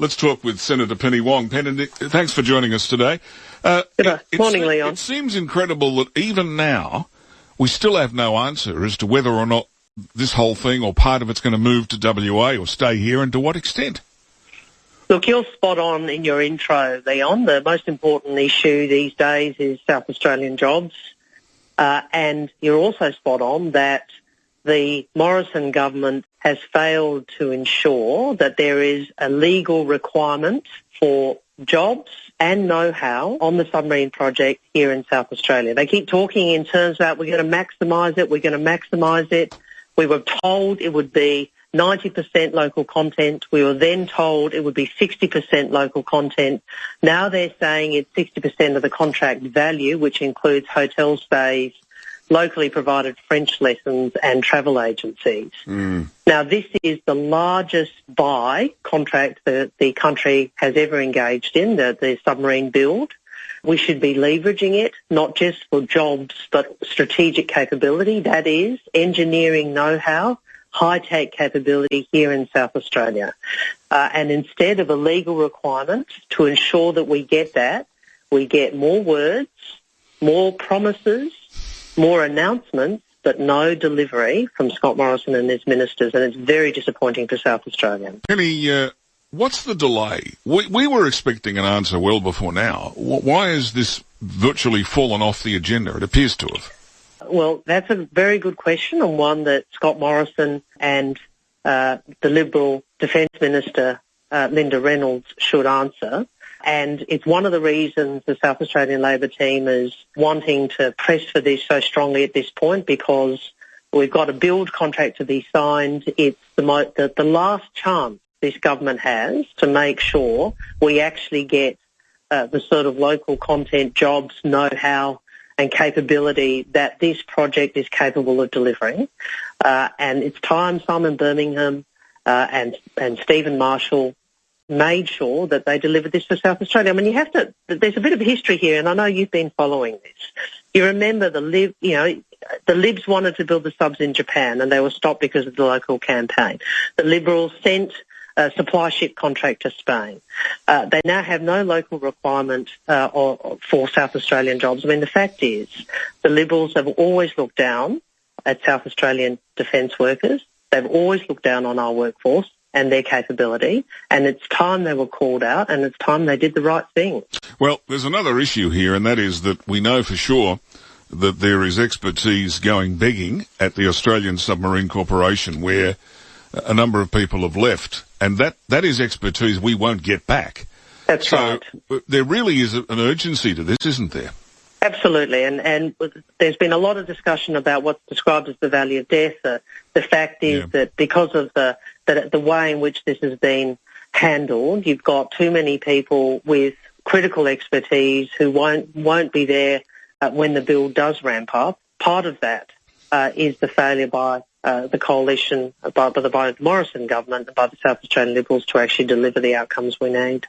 Let's talk with Senator Penny Wong. Penny, thanks for joining us today. Morning, Leon. It seems incredible that even now we still have no answer as to whether or not this whole thing or part of it's going to move to WA or stay here, and to what extent. Look, you're spot on in your intro, Leon. The most important issue these days is South Australian jobs. And you're also spot on that the Morrison government has failed to ensure that there is a legal requirement for jobs and know-how on the submarine project here in South Australia. They keep talking in terms about we're going to maximise it. We were told it would be 90% local content. We were then told it would be 60% local content. Now they're saying it's 60% of the contract value, which includes hotel stays, locally provided French lessons and travel agencies. Now, this is the largest buy contract that the country has ever engaged in, the submarine build. We should be leveraging it, not just for jobs, but strategic capability, that is, engineering know-how, high-tech capability here in South Australia. And instead of a legal requirement to ensure that we get that, we get more words, more promises, more announcements, but no delivery from Scott Morrison and his ministers, and it's very disappointing for South Australians. Penny, what's the delay? We were expecting an answer well before now. Why has this virtually fallen off the agenda? It appears to have. Well, that's a very good question, and one that Scott Morrison and the Liberal Defence Minister, Linda Reynolds, should answer. And it's one of the reasons the South Australian Labor team is wanting to press for this so strongly at this point, because we've got a build contract to be signed. It's the last chance this government has to make sure we actually get the sort of local content, jobs, know-how and capability that this project is capable of delivering. And it's time Simon Birmingham and Stephen Marshall made sure that they delivered this for South Australia. I mean, there's a bit of history here, and I know you've been following this. You remember the Libs wanted to build the subs in Japan, and they were stopped because of the local campaign. The Liberals sent a supply ship contract to Spain. They now have no local requirement for South Australian jobs. I mean, the fact is the Liberals have always looked down at South Australian defence workers. They've always looked down on our workforce and their capability, and it's time they were called out, and it's time they did the right thing. Well, there's another issue here, and that is that we know for sure that there is expertise going begging at the Australian Submarine Corporation, where a number of people have left, and that is expertise we won't get back. That's right. So there really is an urgency to this, isn't there? Absolutely, and there's been a lot of discussion about what's described as the valley of death. The fact is that because of the way in which this has been handled, you've got too many people with critical expertise who won't be there when the build does ramp up. Part of that is the failure by the coalition, by the Morrison government and by the South Australian Liberals to actually deliver the outcomes we need.